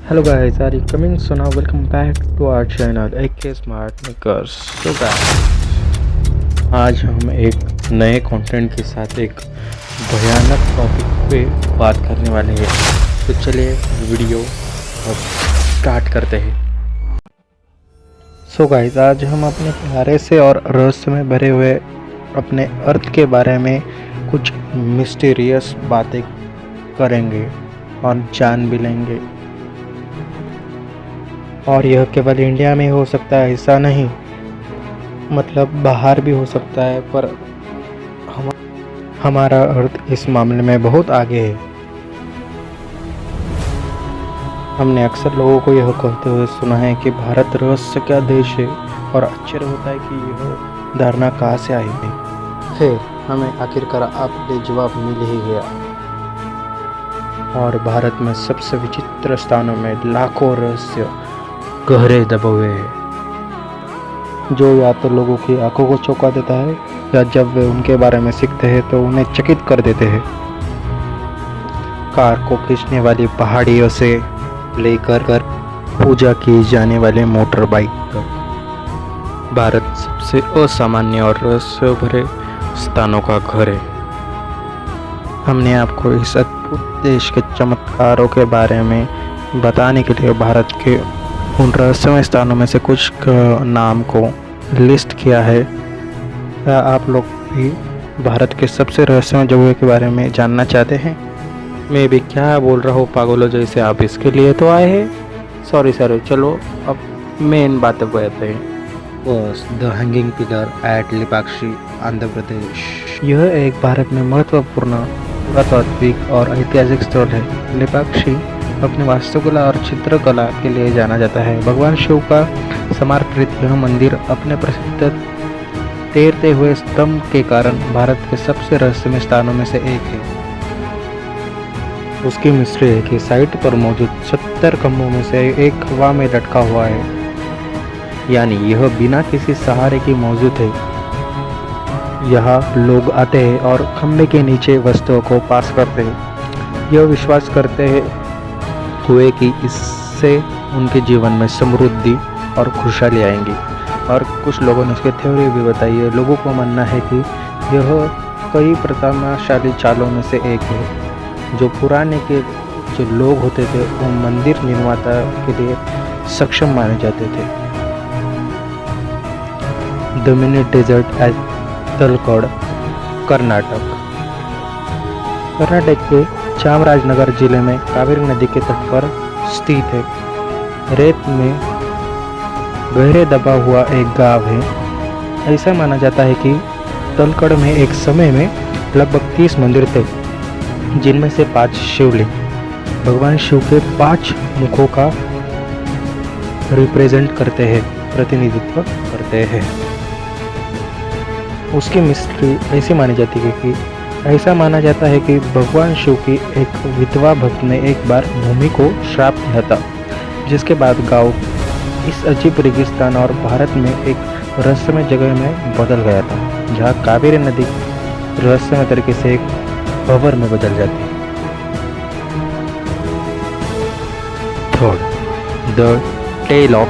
Hello guys, are you coming? So now welcome back to our channel AK Smart Makers. So guys, आज हम एक नए content के साथ एक भयानक टॉपिक पे बात करने वाले हैं। तो चलिए वीडियो अब स्टार्ट करते हैं। सो गाइस, आज हम अपने प्यारे से और रहस्य में भरे हुए अपने अर्थ के बारे में कुछ मिस्टीरियस बातें करेंगे और जान भी लेंगे। और यह केवल इंडिया में हो सकता है ऐसा नहीं, मतलब बाहर भी हो सकता है, पर हमारा अर्थ इस मामले में बहुत आगे है। हमने अक्सर लोगों को यह कहते हुए सुना है कि भारत रहस्य का देश है, और आश्चर्य होता है कि यह धारणा कहाँ से आई है। खैर, हमें आखिरकार आपके जवाब मिल ही गया। और भारत में सबसे विचित्र स्थानों में लाखों रहस्य गहरे दबे हुए हैं, जो या तो लोगों की आंखों को चौंका देता है, या जब वे उनके बारे में सीखते हैं तो उन्हें चकित कर देते हैं। कार को खींचने वाली पहाड़ियों से लेकर पूजा की जाने वाले मोटर बाइक तक, भारत सबसे असामान्य और रहस्य भरे स्थानों का घर है। हमने आपको इस अद्भुत देश के चमत्कारों के बारे में बताने के लिए भारत के उन रहस्यमय स्थानों में से कुछ नाम को लिस्ट किया है। क्या आप लोग भी भारत के सबसे रहस्यमय जगहों के बारे में जानना चाहते हैं? मैं भी क्या बोल रहा हूँ पागलों जैसे, आप इसके लिए तो आए हैं। सॉरी, चलो अब मेन बातें कहते हैं। बस the hanging pillar at Lepakshi, Andhra Pradesh. यह एक भारत में महत्वपूर्ण पुरातात्विक और ऐतिहासिक स्थल है। लेपाक्षी अपनी वास्तुकला और चित्रकला के लिए जाना जाता है। भगवान शिव का समर्पित यह मंदिर अपने प्रसिद्ध तैरते हुए स्तंभ के कारण भारत के सबसे रहस्यमय स्थानों में से एक है। उसकी मिस्ट्री है कि साइट पर मौजूद 70 खंभों में से एक हवा में लटका हुआ है, यानी यह बिना किसी सहारे की मौजूद है। यहाँ लोग आते हैं और खंभे के नीचे वस्तुओं को पास करते हैं, यह विश्वास करते हैं हुए कि इससे उनके जीवन में समृद्धि और खुशहाली आएंगी। और कुछ लोगों ने इसकी थ्योरी भी बताई है। लोगों को मानना है कि यह कई प्रतापशाली चालों में से एक है। जो पुराने के जो लोग होते थे वो मंदिर निर्माता के लिए सक्षम माने जाते थे। The mini desert at Talakad, Karnataka. Karnataka के चामराजनगर जिले में कावेरी नदी के तट पर स्थित है। रेत में गहरे दबा हुआ एक गांव है। ऐसा माना जाता है कि तलकड़ में एक समय में लगभग 30 मंदिर थे, जिनमें से 5 शिवलिंग भगवान शिव के 5 मुखों का रिप्रेजेंट करते हैं, प्रतिनिधित्व करते हैं। उसकी मिस्ट्री ऐसी मानी जाती है कि ऐसा माना जाता है कि भगवान शिव की एक विधवा भक्त ने एक बार भूमि को श्राप दिया था, जिसके बाद गांव इस अजीब रेगिस्तान और भारत में एक रहस्यमय जगह में बदल गया था, जहां कावेरी नदी रहस्यमय तरीके से एक भंवर में बदल जाती है। Third, the tale of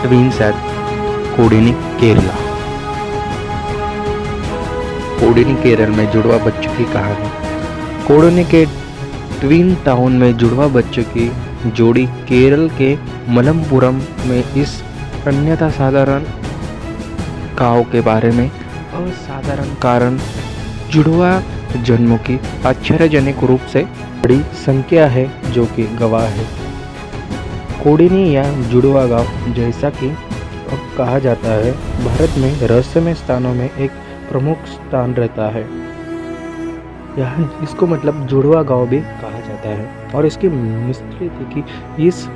twins at Kodinhi, Kerala. Kodinhi Kerala में जुड़वा बच्चों की कहानी। कोडिनी के ट्विन टाउन में जुड़वा बच्चों की जोड़ी केरल के मलप्पुरम में इस अन्यथा साधारण गांव के बारे में असाधारण कारण जुड़वा जन्मों की आश्चर्यजनक रूप से बड़ी संख्या है जो कि गवाह है। कोडिनी या जुड़वा गांव, जैसा कि अब कहा जाता है, भारत में रहस्यमय स्थानों में एक प्रमुख स्थान रहता है। यहाँ इसको मतलब जुड़वा गांव भी कहा जाता है। और इसकी मिस्ट्री थी कि इस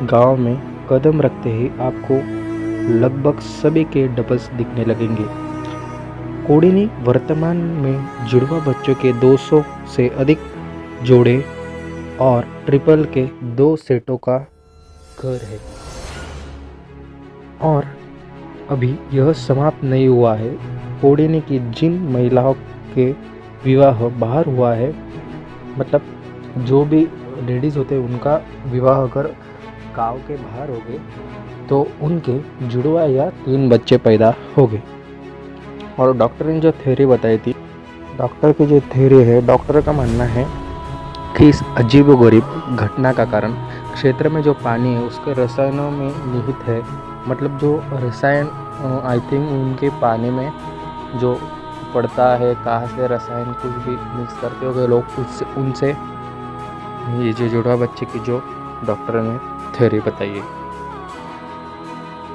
गांव में कदम रखते ही आपको लगभग सभी के डबल्स दिखने लगेंगे। कोडिनी वर्तमान में जुड़वा बच्चों के 200 से अधिक जोड़े और ट्रिपल के 2 सेटों का घर है। और अभी यह समाप्त नहीं हुआ है। कोडिनी की जिन महिलाओं के विवाह बाहर हुआ है, मतलब जो भी लेडीज़ होते हैं उनका विवाह अगर गांव के बाहर हो गए तो उनके जुड़वा या 3 बच्चे पैदा हो गए। और डॉक्टर ने जो थ्योरी बताई थी, डॉक्टर की जो थ्योरी है, डॉक्टर का मानना है कि इस अजीबोगरीब घटना का कारण क्षेत्र में जो पानी है उसके रसायनों में निहित है। मतलब जो रसायन आई थिंक उनके पानी में जो पड़ता है, कहाँ से रसायन कुछ भी मिक्स करते हो लोग, उससे उनसे ये जो जुड़वा बच्चे की जो डॉक्टर ने थ्योरी बताई है।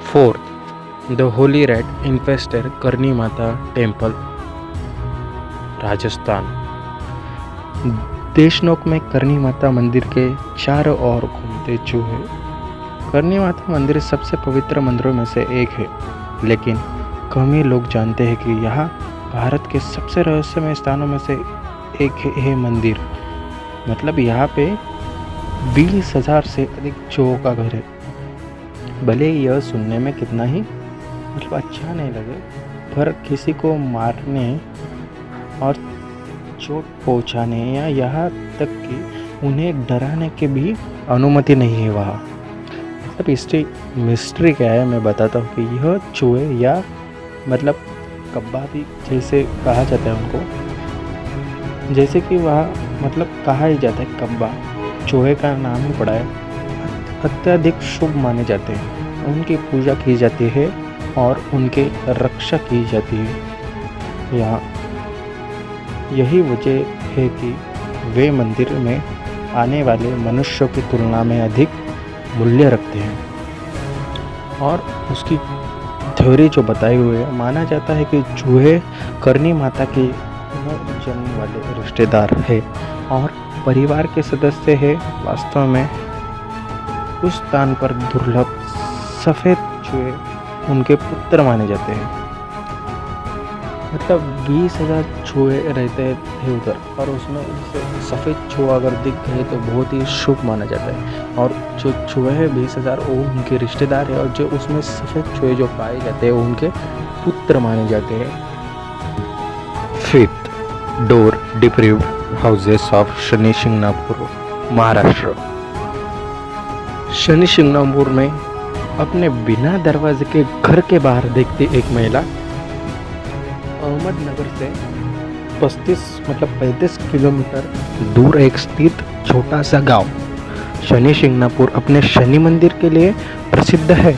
4th, the Holi rat infested करनी माता टेम्पल, राजस्थान। देशनोक में करनी माता मंदिर के चारों ओर घूमते चूहे। करनी माता मंदिर सबसे पवित्र मंदिरों में से एक है, लेकिन कम ही लोग जानते हैं कि यह भारत के सबसे रहस्यमय स्थानों में से एक है मंदिर। मतलब यहाँ पे 20,000 से अधिक चूहों का घर है। भले यह सुनने में कितना ही मतलब अच्छा नहीं लगे, पर किसी को मारने और चोट पहुंचाने या यहाँ तक कि उन्हें डराने की भी अनुमति नहीं है वहाँ। मतलब इसकी मिस्ट्री क्या है मैं बताता हूँ कि यह चूहे या मतलब कब्बा भी जैसे कहा जाता है उनको, जैसे कि वहाँ मतलब कहा ही जाता है कब्बा, चूहे का नाम ही पड़ा है, अत्यधिक शुभ माने जाते हैं। उनकी पूजा की जाती है और उनकी रक्षा की जाती है। यहाँ यही वजह है कि वे मंदिर में आने वाले मनुष्यों की तुलना में अधिक मूल्य रखते हैं। और उसकी थ्योरी जो बताई हुई है, माना जाता है कि चूहे करनी माता के जन्म वाले रिश्तेदार है और परिवार के सदस्य है। वास्तव में उस स्थान पर दुर्लभ सफ़ेद चूहे उनके पुत्र माने जाते हैं। मतलब 20,000 चूहे रहते थे उधर, और उसमें सफ़ेद चूहा अगर दिख गए तो बहुत ही शुभ माना जाता है। और जो चूहे हैं 20,000 वो उनके रिश्तेदार है, और जो उसमें सफ़ेद चूहे जो पाए जाते हैं वो उनके पुत्र माने जाते हैं। 5th, door deprived houses of Shani Shingnapur, Maharashtra. Shani Shingnapur में अपने बिना दरवाजे के घर के बाहर देखती एक महिला अहमदनगर से 35 किलोमीटर दूर एक स्थित छोटा सा गांव शनि शिंगणापुर अपने शनि मंदिर के लिए प्रसिद्ध है।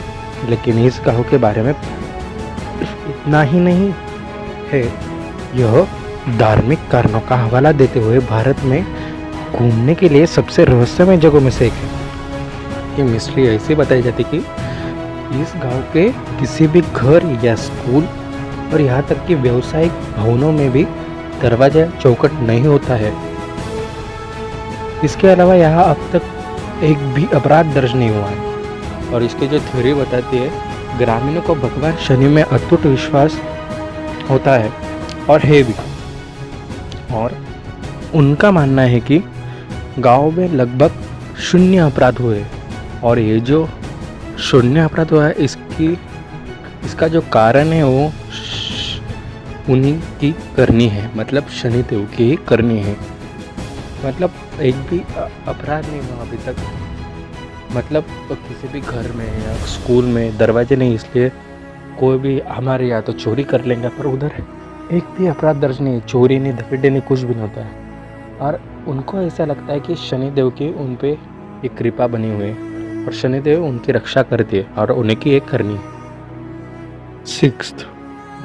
लेकिन इस गांव के बारे में इतना ही नहीं है, यह धार्मिक कारणों का हवाला देते हुए भारत में घूमने के लिए सबसे रहस्यमय जगहों में से एक है। ये मिस्ट्री ऐसी बताई जाती कि इस गांव के किसी भी घर या स्कूल और यहाँ तक कि व्यावसायिक भवनों में भी दरवाजा चौखट नहीं होता है। इसके अलावा यहाँ अब तक एक भी अपराध दर्ज नहीं हुआ है। और इसकी जो थ्योरी बताती है, ग्रामीणों को भगवान शनि में अटूट विश्वास होता है और है भी, और उनका मानना है कि गांव में लगभग 0 अपराध हुए। और ये जो 0 अपराध हुआ है, इसका जो कारण है वो उन्हीं की करनी है, मतलब शनिदेव की ही करनी है। मतलब एक भी अपराध नहीं हुआ अभी तक। मतलब किसी भी घर में या स्कूल में दरवाजे नहीं, इसलिए कोई भी हमारे यहाँ तो चोरी कर लेंगे, पर उधर एक भी अपराध दर्ज नहीं, चोरी नहीं, डकैती नहीं, कुछ भी नहीं होता है। और उनको ऐसा लगता है कि शनिदेव की उन पे एक कृपा बनी हुई है और शनिदेव उनकी रक्षा करती है और उन्हीं की एक करनी है। 6th,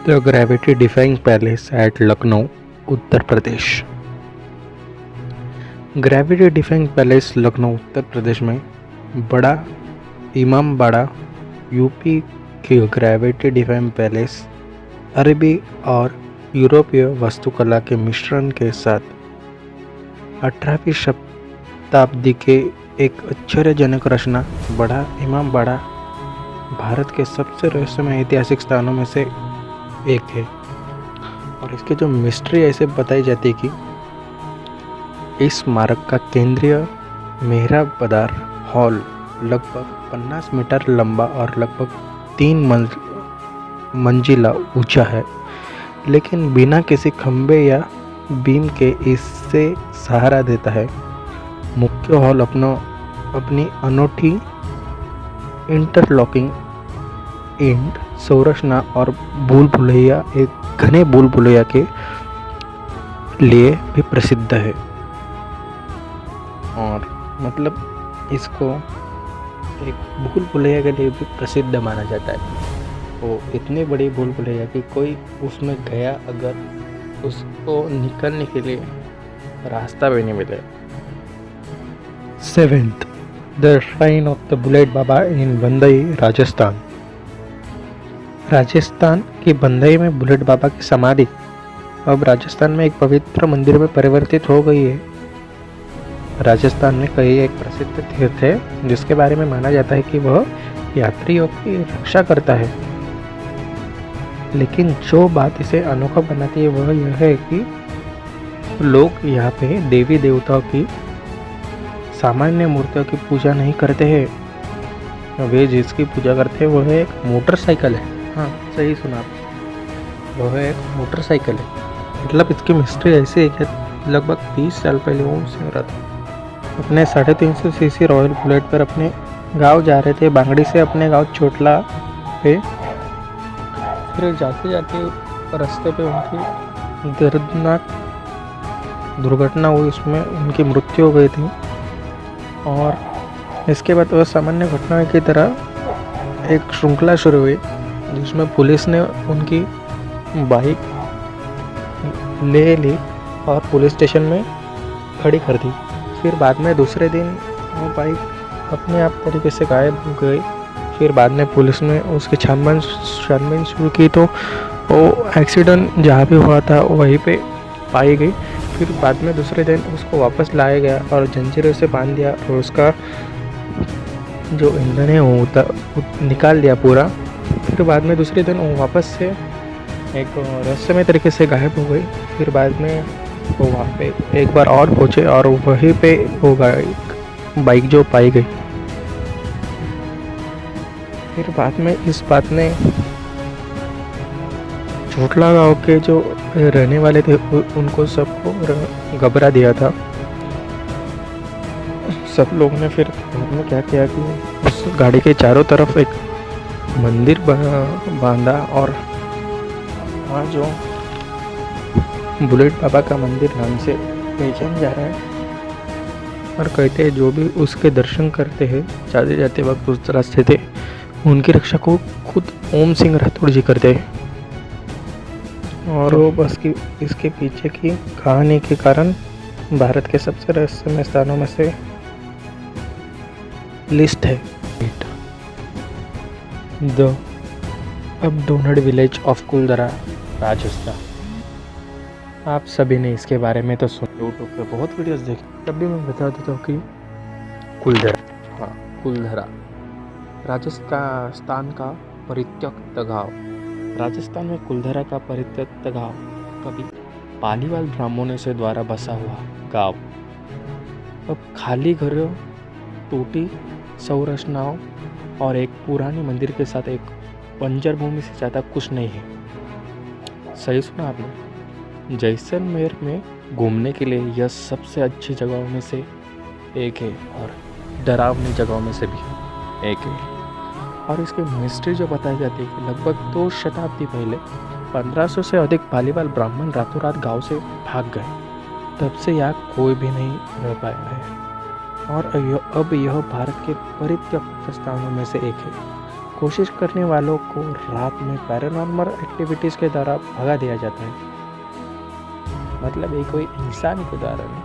the gravity defying palace at Lucknow, Uttar Pradesh. Gravity defying palace Lucknow, Uttar Pradesh में बड़ा इमामबाड़ा यूपी के ग्रेविटी डिफाइंग पैलेस अरबी और यूरोपीय वास्तुकला के मिश्रण के साथ 18वीं शताब्दी के एक आश्चर्यजनक रचना बड़ा इमामबाड़ा भारत के सबसे रहस्यमय ऐतिहासिक स्थानों में से एक है। और इसके जो मिस्ट्री ऐसे बताई जाती है कि इस स्मारक का केंद्रीय मेहराब पदार हॉल लगभग 50 मीटर लंबा और लगभग 3 मंजिला ऊंचा है, लेकिन बिना किसी खंबे या बीम के इससे सहारा देता है। मुख्य हॉल अपनी अनोखी इंटरलॉकिंग एंड संरचना और भूल भुलैया एक घने भूल भुलैया के लिए भी प्रसिद्ध है। और मतलब इसको एक भूल भुलैया के लिए भी प्रसिद्ध माना जाता है। वो इतनी बड़ी भूल भुलैया कि कोई उसमें गया अगर उसको निकलने के लिए रास्ता भी नहीं मिले। 7th, the shrine of the bullet Baba in Bandai, Rajasthan. Rajasthan की बंदई में बुलेट बाबा की समाधि अब राजस्थान में एक पवित्र मंदिर में परिवर्तित हो गई है। राजस्थान में कई एक प्रसिद्ध तीर्थ है जिसके बारे में माना जाता है कि वह यात्रियों की रक्षा करता है। लेकिन जो बात इसे अनोखा बनाती है वह यह है कि लोग यहाँ पे देवी देवताओं की सामान्य मूर्तियों की पूजा नहीं करते हैं। वे जिसकी पूजा करते हैं वह एक मोटरसाइकिल है। हाँ, सही सुना, वह एक मोटरसाइकिल है। मतलब इसकी मिस्ट्री ऐसी है कि लगभग 30 साल पहले ओम सिंह रथ अपने 350 सीसी रॉयल बुलेट पर अपने गांव जा रहे थे, बांगड़ी से अपने गांव चोटला पे। फिर जाते जाते रास्ते पे उनकी दर्दनाक दुर्घटना हुई, उसमें उनकी मृत्यु हो गई थी। और इसके बाद वह सामान्य घटना की तरह एक श्रृंखला शुरू हुई जिसमें पुलिस ने उनकी बाइक ले ली और पुलिस स्टेशन में खड़ी कर दी। फिर बाद में दूसरे दिन वो बाइक अपने आप तरीके से गायब हो गई। फिर बाद में पुलिस ने उसकी छानबीन शुरू की तो वो एक्सीडेंट जहाँ भी हुआ था वहीं पे पाई गई। फिर बाद में दूसरे दिन उसको वापस लाया गया और जंजीरों से बांध दिया और उसका जो ईंधन है वो निकाल दिया पूरा। फिर बाद में दूसरे दिन वो वापस से एक रहस्यमय तरीके से गायब हो गई। फिर बाद में वो वहाँ पे एक बार और पहुँचे और वहीं पे वो बाइक जो पाई गई। फिर बाद में इस बात ने चोटला गांव के जो रहने वाले थे उनको सबको घबरा दिया था। सब लोगों ने फिर क्या किया कि उस गाड़ी के चारों तरफ एक मंदिर बांधा और वहाँ जो बुलेट बाबा का मंदिर नाम से पहचान जा रहा है। और कहते हैं जो भी उसके दर्शन करते हैं जाते जाते वक्त उस रास्ते थे उनकी रक्षा को खुद ओम सिंह राठौड़ जी करते हैं। और वो बस की इसके पीछे की कहानी के कारण भारत के सबसे रहस्यमय स्थानों में से लिस्ट है। The abandoned village of Kuldhara, Rajasthan. आप सभी ने इसके बारे में तो सुना, यूट्यूब पे बहुत वीडियोस देखे। तब भी मैं बता देता हूँ कि कुलधरा, हाँ कुलधरा राजस्थान का परित्यक्त गांव। राजस्थान में कुलधरा का परित्यक्त गांव कभी पालीवाल ब्राह्मणों से द्वारा बसा हुआ गांव अब खाली घरों, टूटी संरचनाओं और एक पुराने मंदिर के साथ एक बंजर भूमि से ज़्यादा कुछ नहीं है। सही सुना आपने। जैसलमेर में घूमने के लिए यह सबसे अच्छी जगहों में से एक है और डरावनी जगहों में से भी एक है। और इसकी मिस्ट्री जो बताई जाती है कि लगभग 2 शताब्दी पहले 1500 से अधिक पालीवाल ब्राह्मण रातों रात गाँव से भाग गए। तब से यहाँ कोई भी नहीं रह पाया है और अब यह भारत के परित्यक्त स्थानों में से एक है। कोशिश करने वालों को रात में पैरानॉर्मल एक्टिविटीज़ के द्वारा भगा दिया जाता है। मतलब ये कोई इंसान के द्वारा नहीं,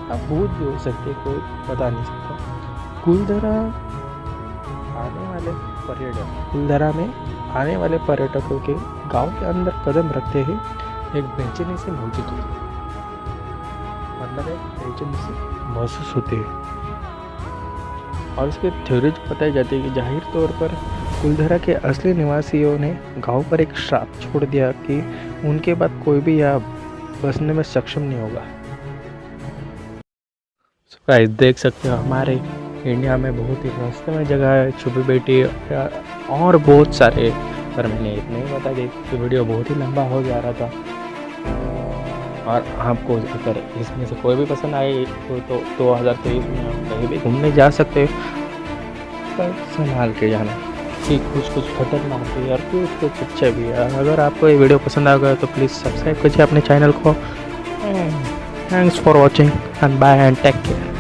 अब भूत भी हो सकते, कोई बता नहीं सकता। कुलधरा में आने वाले पर्यटकों के गांव के अंदर कदम रखते ही एक बेचैनी से मौजूद होती है। मतलब एक बेचैनी से महसूस होती है। और इसके थ्योरी बताई जाती है कि जाहिर तौर पर कुलधरा के असली निवासियों ने गांव पर एक श्राप छोड़ दिया कि उनके बाद कोई भी यहाँ बसने में सक्षम नहीं होगा। गाइस देख सकते हो हमारे इंडिया में बहुत ही रहस्यमय जगह है, छुपी बेटी और बहुत सारे, पर मैंने इतना ही बता दी कि वीडियो बहुत ही लंबा हो जा रहा था। और आपको अगर इसमें से कोई भी पसंद आए तो 2023 में आप कहीं भी घूमने जा सकते हो। पर संभाल के जाना, कि कुछ कुछ खतरनाक भी है और कुछ कुछ अच्छा भी है। अगर आपको ये वीडियो पसंद आ गया तो प्लीज़ सब्सक्राइब कीजिए अपने चैनल को। Thanks for watching and bye and take care.